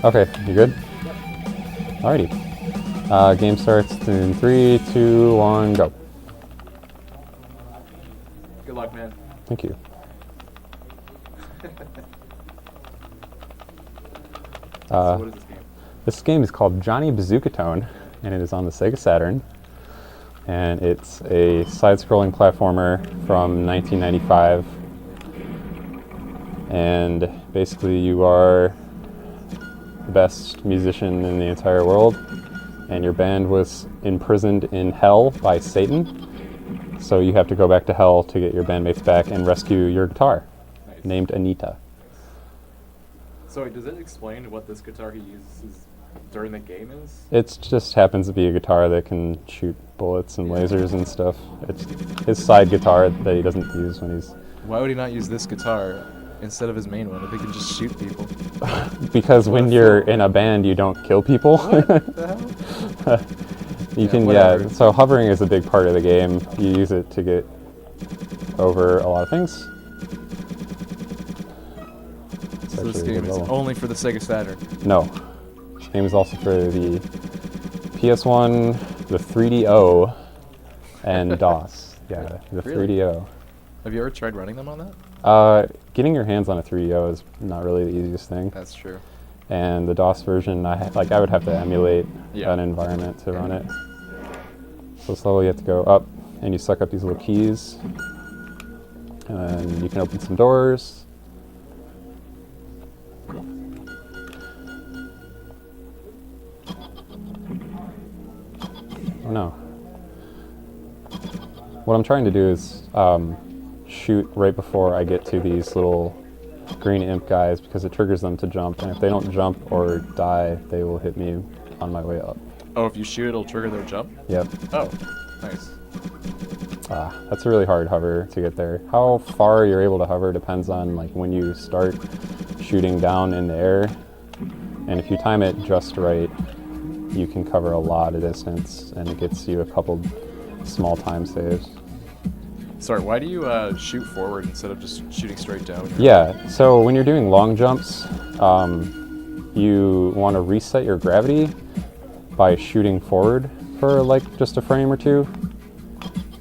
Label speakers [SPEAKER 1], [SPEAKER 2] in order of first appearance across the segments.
[SPEAKER 1] Okay, you good? Alrighty. Game starts in 3, 2, 1, go.
[SPEAKER 2] Good luck, man.
[SPEAKER 1] Thank you.
[SPEAKER 2] So what is this game?
[SPEAKER 1] This game is called Johnny Bazookatone, and it is on the Sega Saturn. And it's a side-scrolling platformer from 1995. And basically you are the best musician in the entire world, and your band was imprisoned in hell by Satan. So you have to go back to hell to get your bandmates back and rescue your guitar, named Anita.
[SPEAKER 2] So does it explain what this guitar he uses during the game is?
[SPEAKER 1] It just happens to be a guitar that can shoot bullets and lasers and stuff. It's his side guitar that he doesn't use when he's...
[SPEAKER 2] Why would he not use this guitar instead of his main one if he can just shoot people?
[SPEAKER 1] Because when you're in a band, you don't kill people.
[SPEAKER 2] What the hell?
[SPEAKER 1] You can,
[SPEAKER 2] whatever.
[SPEAKER 1] so hovering is a big part of the game. You use it to get over a lot of things.
[SPEAKER 2] So this game is only for the Sega Saturn?
[SPEAKER 1] No. This game is also for the PS1, the 3DO, and DOS. Yeah, the
[SPEAKER 2] Really?
[SPEAKER 1] 3DO.
[SPEAKER 2] Have you ever tried running them on that?
[SPEAKER 1] Getting your hands on a 3DO is not really the easiest thing.
[SPEAKER 2] That's true.
[SPEAKER 1] And the DOS version, I would have to emulate
[SPEAKER 2] Yeah.
[SPEAKER 1] an environment to run it. So this level you have to go up, and you suck up these little keys, and you can open some doors. Oh no. What I'm trying to do is shoot right before I get to these little green imp guys, because it triggers them to jump, and if they don't jump or die, they will hit me on my way up.
[SPEAKER 2] Oh, if you shoot, it'll trigger their jump?
[SPEAKER 1] Yep.
[SPEAKER 2] Oh, nice.
[SPEAKER 1] That's a really hard hover to get there. How far you're able to hover depends on like when you start shooting down in the air, and if you time it just right, you can cover a lot of distance, and it gets you a couple small time saves.
[SPEAKER 2] Sorry, why do you shoot forward instead of just shooting straight down?
[SPEAKER 1] Yeah, so when you're doing long jumps, you want to reset your gravity by shooting forward for like just a frame or two,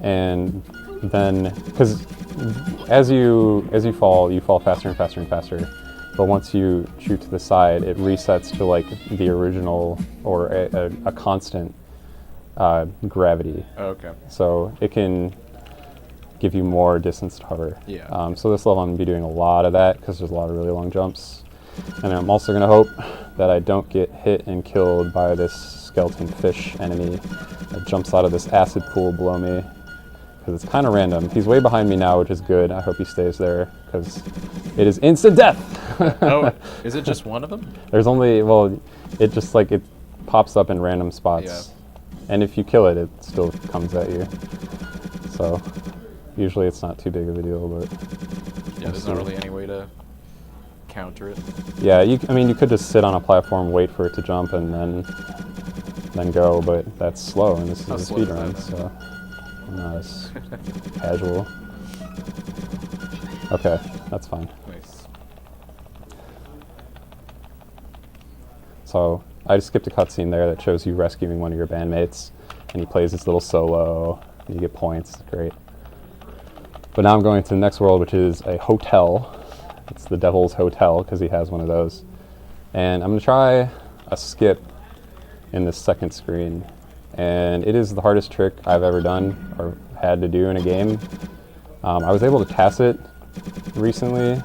[SPEAKER 1] and then because as you fall faster and faster and faster, but once you shoot to the side, it resets to like the original or a constant gravity.
[SPEAKER 2] Oh, okay.
[SPEAKER 1] So it can give you more distance to hover.
[SPEAKER 2] Yeah.
[SPEAKER 1] So this level I'm going to be doing a lot of that because there's a lot of really long jumps. And I'm also going to hope that I don't get hit and killed by this skeleton fish enemy that jumps out of this acid pool below me, because it's kind of random. He's way behind me now, which is good. I hope he stays there because it is instant death.
[SPEAKER 2] Oh, is it just one of them?
[SPEAKER 1] There's only, well, it just like it pops up in random spots.
[SPEAKER 2] Yeah.
[SPEAKER 1] And if you kill it, it still comes at you. So usually it's not too big of a deal, but
[SPEAKER 2] Yeah, there's not really any way to counter it.
[SPEAKER 1] yeah, I mean, you could just sit on a platform, wait for it to jump, and then go, but that's slow, and this is a speed run, so I'm not as casual. Okay, that's fine.
[SPEAKER 2] Nice.
[SPEAKER 1] So I just skipped a cutscene there that shows you rescuing one of your bandmates, and he plays this little solo, and you get points. It's great. But now I'm going to the next world, which is a hotel. It's the Devil's Hotel, because he has one of those. And I'm going to try a skip in this second screen. And it is the hardest trick I've ever done or had to do in a game. I was able to pass it recently,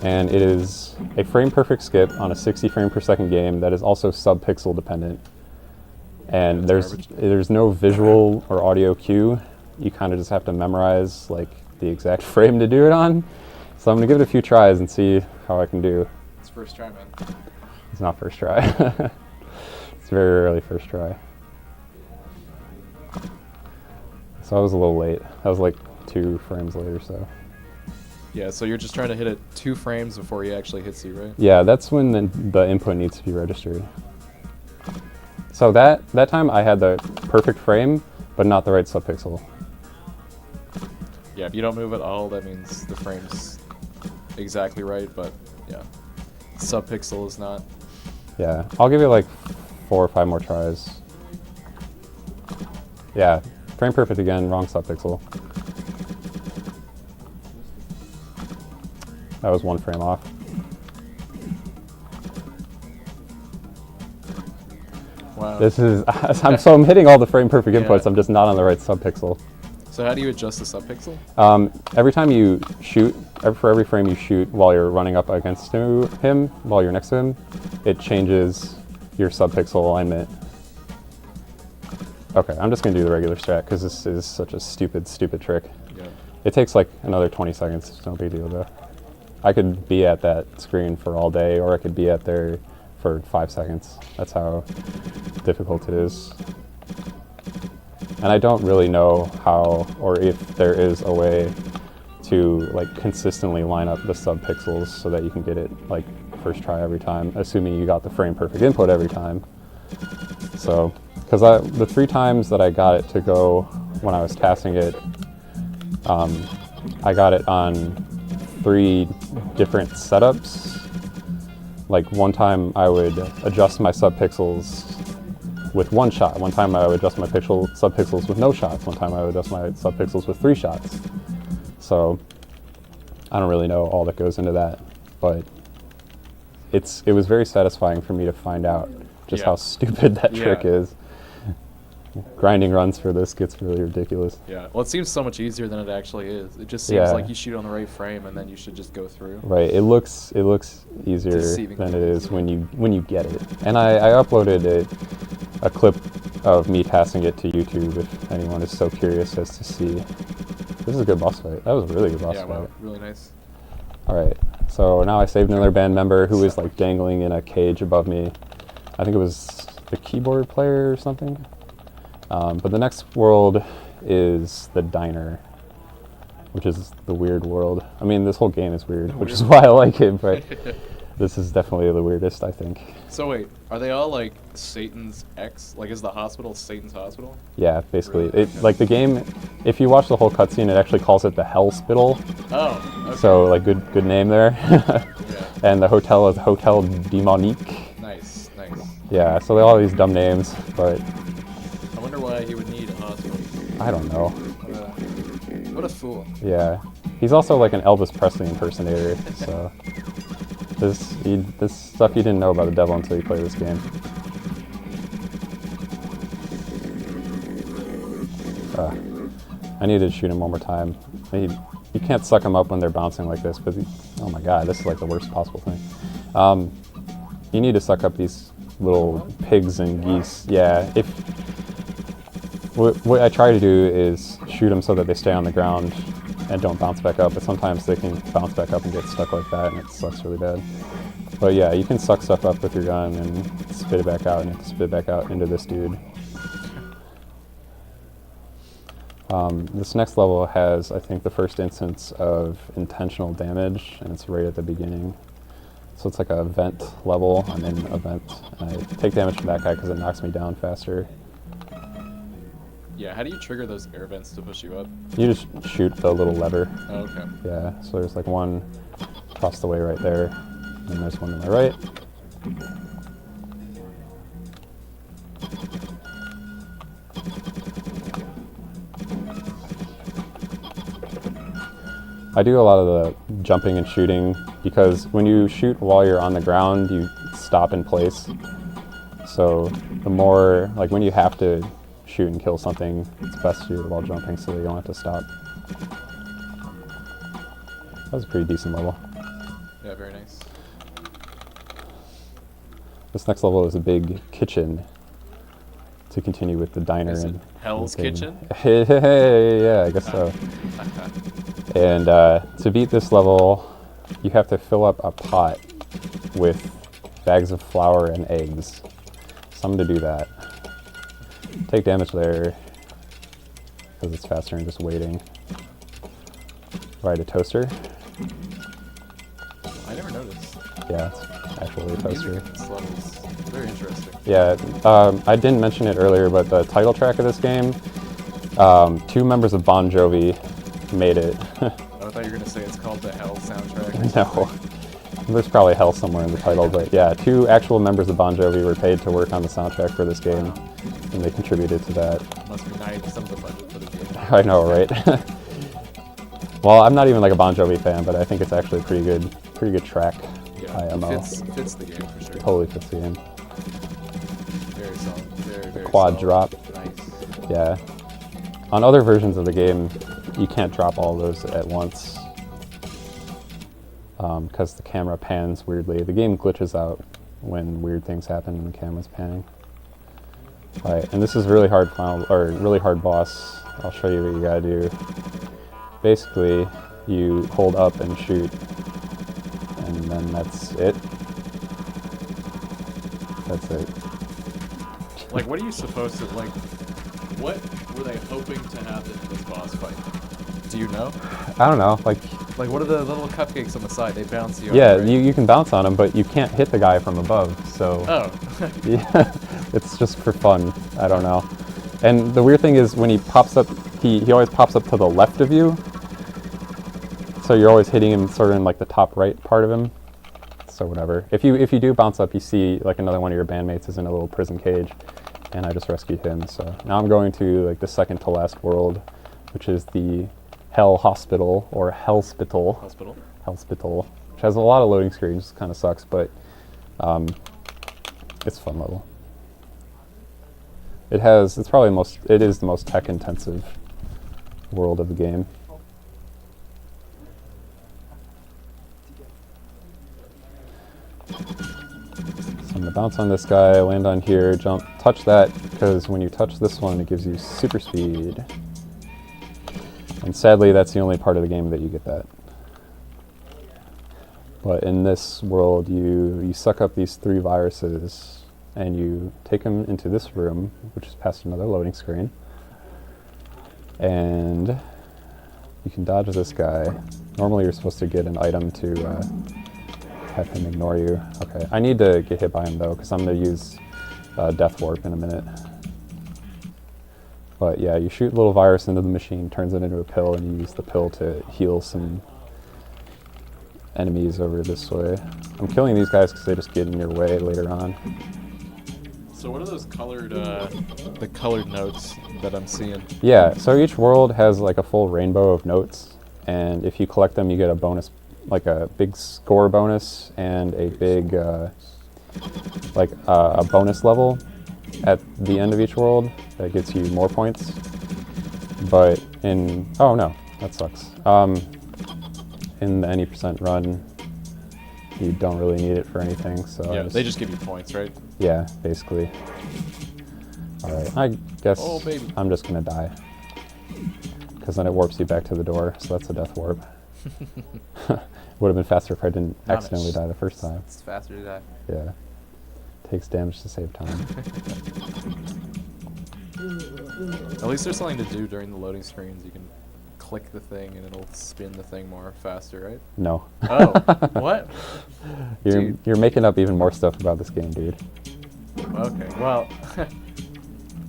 [SPEAKER 1] and it is a frame-perfect skip on a 60 frame per second game that is also sub-pixel dependent. And there's no visual or audio cue. You kind of just have to memorize like the exact frame to do it on. So I'm gonna give it a few tries and see how I can do.
[SPEAKER 2] It's first try, man.
[SPEAKER 1] It's not first try. It's very rarely first try. So I was a little late. I was like 2 frames late or so.
[SPEAKER 2] Yeah, so you're just trying to hit it 2 frames before he actually hits you, right?
[SPEAKER 1] Yeah, that's when the input needs to be registered. So that time I had the perfect frame, but not the right subpixel.
[SPEAKER 2] Yeah, if you don't move at all, that means the frame's exactly right, but yeah, subpixel is not.
[SPEAKER 1] Yeah, I'll give it like 4 or 5 more tries. Yeah, frame perfect again, wrong subpixel. That was 1 frame off.
[SPEAKER 2] Wow.
[SPEAKER 1] This is, I'm hitting all the frame perfect
[SPEAKER 2] Yeah.
[SPEAKER 1] inputs, I'm just not on the right subpixel.
[SPEAKER 2] So how do you adjust the subpixel?
[SPEAKER 1] Every time you shoot, for every frame you shoot while you're running up against him, while you're next to him, it changes your subpixel alignment. Okay, I'm just gonna do the regular strat because this is such a stupid trick.
[SPEAKER 2] Yeah.
[SPEAKER 1] It takes like another 20 seconds, it's no big deal though. I could be at that screen for all day, or I could be at there for 5 seconds. That's how difficult it is. And I don't really know how, or if there is a way to like consistently line up the subpixels so that you can get it like first try every time, assuming you got the frame perfect input every time. So, because the 3 times that I got it to go when I was tasking it, I got it on 3 different setups. Like one time I would adjust my subpixels with 1 shot. One time I would adjust my subpixels with no shots. One time I would adjust my subpixels with 3 shots. So I don't really know all that goes into that, but it was very satisfying for me to find out just how stupid that trick is. Grinding runs for this gets really ridiculous.
[SPEAKER 2] Yeah, well, it seems so much easier than it actually is. It just seems like you shoot on the right frame and then you should just go through.
[SPEAKER 1] Right, it looks easier
[SPEAKER 2] Deceiving
[SPEAKER 1] than it is when you get it. And I uploaded a clip of me passing it to YouTube if anyone is so curious as to see. This is a good boss fight. That was a really good boss fight.
[SPEAKER 2] Wow, really nice.
[SPEAKER 1] All right, so now I saved another band member who was like dangling in a cage above me. I think it was the keyboard player or something. But the next world is the diner, which is the weird world. I mean, this whole game is weird, which is why I like it, but this is definitely the weirdest, I think.
[SPEAKER 2] So wait, are they all like Satan's X? Like, is the hospital Satan's hospital?
[SPEAKER 1] Yeah, basically.
[SPEAKER 2] Really?
[SPEAKER 1] Like the game, if you watch the whole cutscene, it actually calls it the Hell Spittle.
[SPEAKER 2] Oh, okay.
[SPEAKER 1] So like good name there.
[SPEAKER 2] Yeah.
[SPEAKER 1] And the hotel is Hotel Demonique.
[SPEAKER 2] Nice.
[SPEAKER 1] Yeah, so they all have these dumb names, but
[SPEAKER 2] I wonder why he would need a hospital.
[SPEAKER 1] I don't know.
[SPEAKER 2] What a fool.
[SPEAKER 1] Yeah, he's also like an Elvis Presley impersonator. So this stuff you didn't know about the devil until you play this game. I need to shoot him one more time. You can't suck them up when they're bouncing like this, but oh my god, this is like the worst possible thing. You need to suck up these little pigs and geese. Yeah, what I try to do is shoot them so that they stay on the ground and don't bounce back up, but sometimes they can bounce back up and get stuck like that, and it sucks really bad. But yeah, you can suck stuff up with your gun and spit it back out, and you have to spit it back out into this dude. This next level has, I think, the first instance of intentional damage, and it's right at the beginning. So it's like a vent level. I'm in a vent, and I take damage from that guy because it knocks me down faster.
[SPEAKER 2] Yeah, how do you trigger those air vents to push you up?
[SPEAKER 1] You just shoot the little lever.
[SPEAKER 2] Oh, okay.
[SPEAKER 1] Yeah, so there's like one across the way right there, and there's one to my right. I do a lot of the jumping and shooting because when you shoot while you're on the ground, you stop in place. So the more, like when you have to shoot and kill something, it's best to do it while jumping so that you don't have to stop. That was a pretty decent level.
[SPEAKER 2] Yeah, very nice.
[SPEAKER 1] This next level is a big kitchen to continue with the diner.
[SPEAKER 2] Is it Hell's Kitchen?
[SPEAKER 1] Yeah, I guess so. And to beat this level, you have to fill up a pot with bags of flour and eggs. So I'm going to do that. Take damage there, because it's faster than just waiting. Ride a toaster.
[SPEAKER 2] I never noticed.
[SPEAKER 1] Yeah, it's actually a toaster.
[SPEAKER 2] This level is very interesting.
[SPEAKER 1] Yeah, I didn't mention it earlier, but the title track of this game Two members of Bon Jovi made it.
[SPEAKER 2] I thought you were gonna say it's called the Hell soundtrack. Or
[SPEAKER 1] No.
[SPEAKER 2] something.
[SPEAKER 1] There's probably hell somewhere in the title, but yeah, two actual members of Bon Jovi were paid to work on the soundtrack for this game, and they contributed to that.
[SPEAKER 2] Must be 90% of the budget for the game.
[SPEAKER 1] I know, right? Well, I'm not even like a Bon Jovi fan, but I think it's actually a pretty good track.
[SPEAKER 2] Yeah,
[SPEAKER 1] IMO.
[SPEAKER 2] fits the game for sure.
[SPEAKER 1] Totally fits the game.
[SPEAKER 2] Very solid. Very
[SPEAKER 1] Quad
[SPEAKER 2] solid.
[SPEAKER 1] drop.
[SPEAKER 2] Nice.
[SPEAKER 1] Yeah. On other versions of the game, you can't drop all those at once because the camera pans weirdly. The game glitches out when weird things happen when the camera's panning. All right, and this is really hard really hard boss. I'll show you what you gotta do. Basically, you hold up and shoot, and then that's it. That's it.
[SPEAKER 2] Like, what are you supposed to, like, what were they hoping to happen in this boss fight? Do you know?
[SPEAKER 1] I don't know, like
[SPEAKER 2] what are the little cupcakes on the side? They bounce you
[SPEAKER 1] yeah,
[SPEAKER 2] up, right?
[SPEAKER 1] you can bounce on them, but you can't hit the guy from above, so
[SPEAKER 2] Oh.
[SPEAKER 1] yeah, it's just for fun. I don't know. And the weird thing is when he pops up, he always pops up to the left of you, so you're always hitting him sort of in like the top right part of him. So whatever. If you do bounce up, you see like another one of your bandmates is in a little prison cage, and I just rescued him. So now I'm going to like the second to last world, which is the Hell Hospital or Hellspital. Hellspital, which has a lot of loading screens. Kind of sucks, but it's a fun level. It is the most tech intensive world of the game. So I'm gonna bounce on this guy, land on here, jump, touch that, because when you touch this one, it gives you super speed. And sadly, that's the only part of the game that you get that. But in this world, you suck up these 3 viruses, and you take them into this room, which is past another loading screen. And you can dodge this guy. Normally, you're supposed to get an item to have him ignore you. Okay, I need to get hit by him though, because I'm going to use Death Warp in a minute. But yeah, you shoot a little virus into the machine, turns it into a pill, and you use the pill to heal some enemies over this way. I'm killing these guys because they just get in your way later on.
[SPEAKER 2] So what are those colored, the colored notes that I'm seeing?
[SPEAKER 1] Yeah, so each world has like a full rainbow of notes, and if you collect them, you get a bonus, like a big score bonus and a big, a bonus level at the end of each world that gets you more points. But oh no, that sucks. In the any percent run, you don't really need it for anything, so
[SPEAKER 2] Yeah, they just give you points, right?
[SPEAKER 1] yeah, basically. Alright, I guess
[SPEAKER 2] Oh, baby.
[SPEAKER 1] I'm just gonna die. Because then it warps you back to the door, so that's a death warp. Would have been faster if I didn't accidentally die the first time.
[SPEAKER 2] It's faster to die.
[SPEAKER 1] Yeah. Takes damage to save time.
[SPEAKER 2] At least there's something to do during the loading screens. You can click the thing and it'll spin the thing more faster, right?
[SPEAKER 1] No.
[SPEAKER 2] Oh, what?
[SPEAKER 1] You're making up even more stuff about this game, dude.
[SPEAKER 2] Okay, well,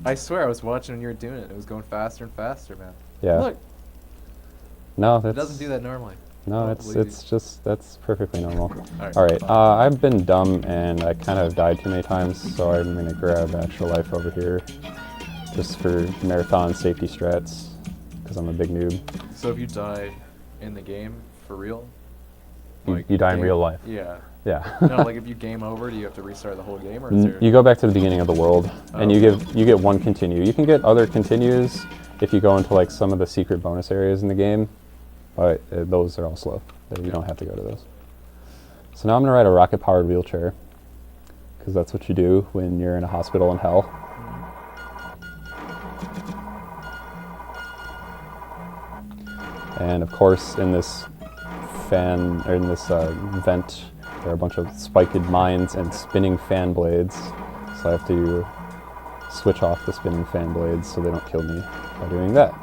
[SPEAKER 2] I swear I was watching when you were doing it. It was going faster and faster, man.
[SPEAKER 1] Yeah.
[SPEAKER 2] Look,
[SPEAKER 1] No,
[SPEAKER 2] it
[SPEAKER 1] that's
[SPEAKER 2] doesn't do that normally.
[SPEAKER 1] No,
[SPEAKER 2] Don't believe
[SPEAKER 1] it's just that's perfectly normal.
[SPEAKER 2] Alright,
[SPEAKER 1] Alright,
[SPEAKER 2] fine.
[SPEAKER 1] I've been dumb and I kind of died too many times, so I'm gonna grab extra life over here just for marathon safety strats, because I'm a big noob.
[SPEAKER 2] So if you die in the game, for real?
[SPEAKER 1] You die in real life.
[SPEAKER 2] Yeah.
[SPEAKER 1] Yeah.
[SPEAKER 2] No, like if you game over, do you have to restart the whole game, or is there...
[SPEAKER 1] You go back to the beginning of the world, and
[SPEAKER 2] Oh.
[SPEAKER 1] you get one continue. You can get other continues if you go into like some of the secret bonus areas in the game, but those are all slow. You don't have to go to those. So now I'm gonna ride a rocket-powered wheelchair, because that's what you do when you're in a hospital in hell. And of course, in this vent, there are a bunch of spiked mines and spinning fan blades. So I have to switch off the spinning fan blades so they don't kill me by doing that.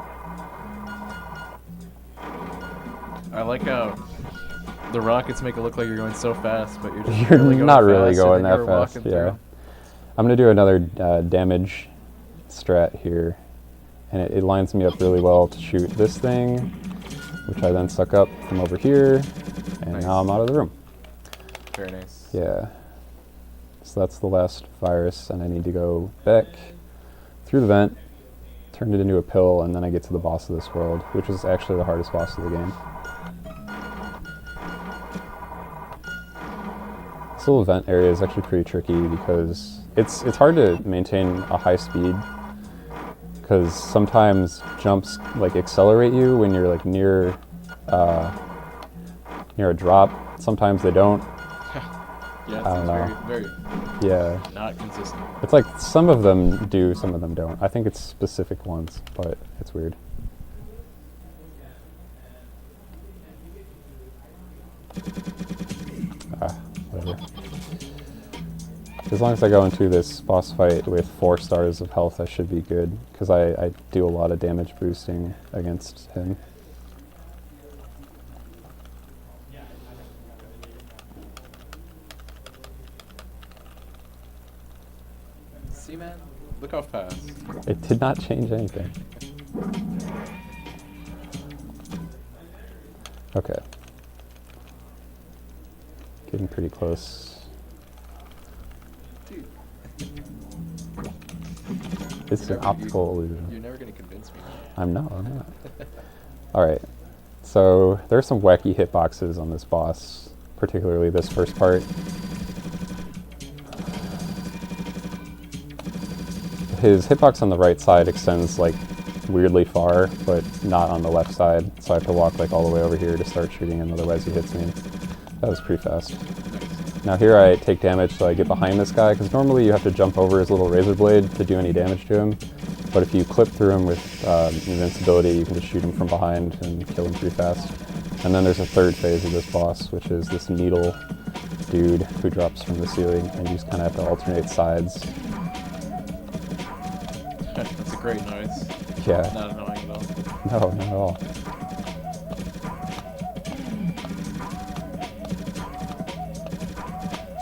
[SPEAKER 2] I like how the rockets make it look like you're going so fast, but you're just
[SPEAKER 1] You're
[SPEAKER 2] really going
[SPEAKER 1] not really
[SPEAKER 2] faster
[SPEAKER 1] going
[SPEAKER 2] than
[SPEAKER 1] that
[SPEAKER 2] you're
[SPEAKER 1] fast,
[SPEAKER 2] walking
[SPEAKER 1] yeah.
[SPEAKER 2] through.
[SPEAKER 1] I'm gonna do another damage strat here, and it lines me up really well to shoot this thing, which I then suck up from over here, and
[SPEAKER 2] Nice.
[SPEAKER 1] now I'm out of the room.
[SPEAKER 2] Very nice.
[SPEAKER 1] Yeah. So that's the last virus, and I need to go back through the vent, turn it into a pill, and then I get to the boss of this world, which is actually the hardest boss of the game. This little vent area is actually pretty tricky because it's hard to maintain a high speed because sometimes jumps like accelerate you when you're like near a drop. Sometimes they don't.
[SPEAKER 2] Yeah,
[SPEAKER 1] I don't know.
[SPEAKER 2] very
[SPEAKER 1] Yeah.
[SPEAKER 2] not consistent.
[SPEAKER 1] It's like some of them do, some of them don't. I think it's specific ones, but it's weird. Whatever. As long as I go into this boss fight with 4 stars of health, I should be good, because I do a lot of damage boosting against him.
[SPEAKER 2] See, man? Look how fast.
[SPEAKER 1] It did not change anything. Okay. Getting pretty close.
[SPEAKER 2] Dude.
[SPEAKER 1] It's an optical illusion.
[SPEAKER 2] You're never going to convince me.
[SPEAKER 1] I'm not. Alright. So there's some wacky hitboxes on this boss, particularly this first part. His hitbox on the right side extends like weirdly far, but not on the left side, so I have to walk like all the way over here to start shooting him, otherwise he hits me. That was pretty fast. Now here I take damage, so I get behind this guy, because normally you have to jump over his little razor blade to do any damage to him, but if you clip through him with invincibility, you can just shoot him from behind and kill him pretty fast. And then there's a third phase of this boss, which is this needle dude who drops from the ceiling, and you just kind of have to alternate sides.
[SPEAKER 2] That's a great noise.
[SPEAKER 1] Yeah.
[SPEAKER 2] Not annoying at all.
[SPEAKER 1] No, not at all.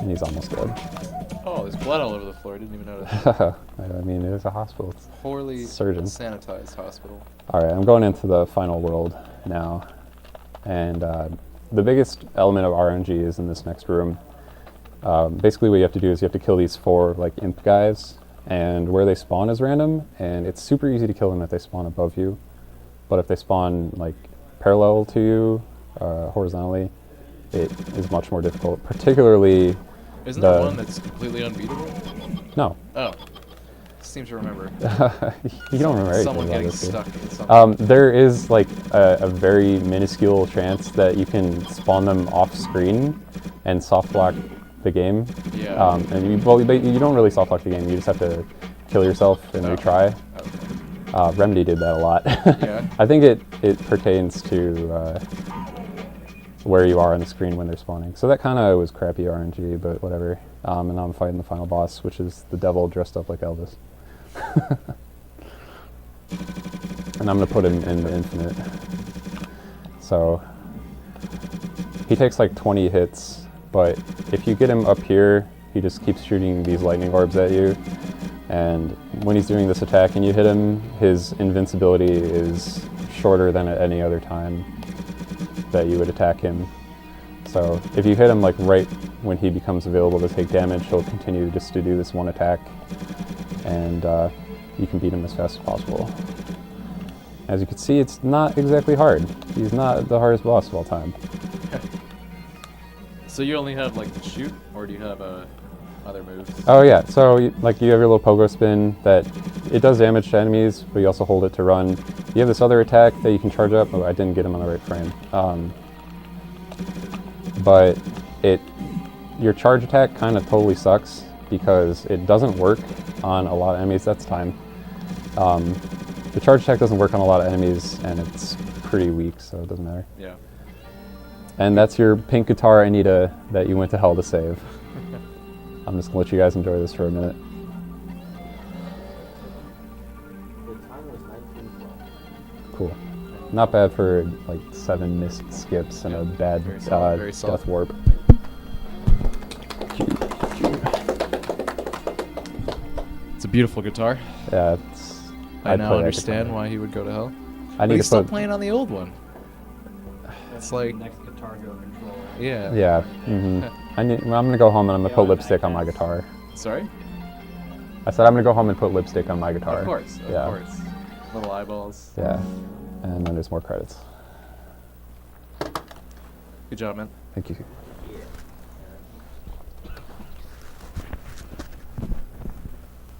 [SPEAKER 1] And he's almost dead.
[SPEAKER 2] Oh, there's blood all over the floor. I didn't even notice.
[SPEAKER 1] I mean, it is a hospital. It's
[SPEAKER 2] Poorly
[SPEAKER 1] surgeon.
[SPEAKER 2] sanitized hospital.
[SPEAKER 1] Alright, I'm going into the final world now. And the biggest element of RNG is in this next room. Basically what you have to do is you have to kill these 4 like imp guys, and where they spawn is random, and it's super easy to kill them if they spawn above you. But if they spawn like parallel to you, horizontally, it is much more difficult, particularly...
[SPEAKER 2] Isn't there one that's completely unbeatable?
[SPEAKER 1] No.
[SPEAKER 2] Oh. Seems to remember.
[SPEAKER 1] You don't remember anything
[SPEAKER 2] Someone
[SPEAKER 1] about
[SPEAKER 2] getting
[SPEAKER 1] this, do you?
[SPEAKER 2] stuck in something.
[SPEAKER 1] There is like a very minuscule chance that you can spawn them off screen and soft lock the game.
[SPEAKER 2] Yeah.
[SPEAKER 1] And you don't really soft lock the game, you just have to kill yourself and retry.
[SPEAKER 2] Okay.
[SPEAKER 1] Remedy did that a lot.
[SPEAKER 2] Yeah.
[SPEAKER 1] I think it pertains to where you are on the screen when they're spawning. So that kind of was crappy RNG, but whatever. And now I'm fighting the final boss, which is the devil dressed up like Elvis. And I'm going to put him in the infinite. So he takes like 20 hits, but if you get him up here, he just keeps shooting these lightning orbs at you. And when he's doing this attack and you hit him, his invincibility is shorter than at any other time that you would attack him. So if you hit him like right when he becomes available to take damage, he'll continue just to do this one attack, and you can beat him as fast as possible. As you can see, it's not exactly hard. He's not the hardest boss of all time.
[SPEAKER 2] So you only have like the shoot, or do you have other moves?
[SPEAKER 1] Oh yeah, so like you have your little pogo spin that it does damage to enemies, but you also hold it to run. You have this other attack that you can charge up. Oh, I didn't get him on the right frame. But your charge attack kind of totally sucks because it doesn't work on a lot of enemies. That's time. The charge attack doesn't work on a lot of enemies, and it's pretty weak, so it doesn't matter.
[SPEAKER 2] Yeah.
[SPEAKER 1] And that's your pink guitar Anita that you went to hell to save. I'm just gonna let you guys enjoy this for a minute.
[SPEAKER 3] The time was 1912.
[SPEAKER 1] Cool. Not bad for like 7 missed skips and a bad
[SPEAKER 2] Very solid, very solid.
[SPEAKER 1] death warp.
[SPEAKER 2] It's a beautiful guitar.
[SPEAKER 1] Yeah,
[SPEAKER 2] I
[SPEAKER 1] I'd
[SPEAKER 2] now
[SPEAKER 1] play
[SPEAKER 2] understand
[SPEAKER 1] Bazookatone.
[SPEAKER 2] why he would go to hell.
[SPEAKER 1] I
[SPEAKER 2] But
[SPEAKER 1] need
[SPEAKER 2] he's
[SPEAKER 1] to
[SPEAKER 2] still
[SPEAKER 1] put.
[SPEAKER 2] playing on the old one.
[SPEAKER 3] That's
[SPEAKER 2] like-
[SPEAKER 3] the next Guitar Hero controller.
[SPEAKER 2] Yeah.
[SPEAKER 1] Yeah. I'm gonna go home and I'm gonna put lipstick on my guitar.
[SPEAKER 2] Sorry?
[SPEAKER 1] I said I'm gonna go home and put lipstick on my guitar.
[SPEAKER 2] Of course. Of
[SPEAKER 1] Yeah.
[SPEAKER 2] course. Little eyeballs.
[SPEAKER 1] Yeah. And then there's more credits.
[SPEAKER 2] Good job, man.
[SPEAKER 1] Thank you.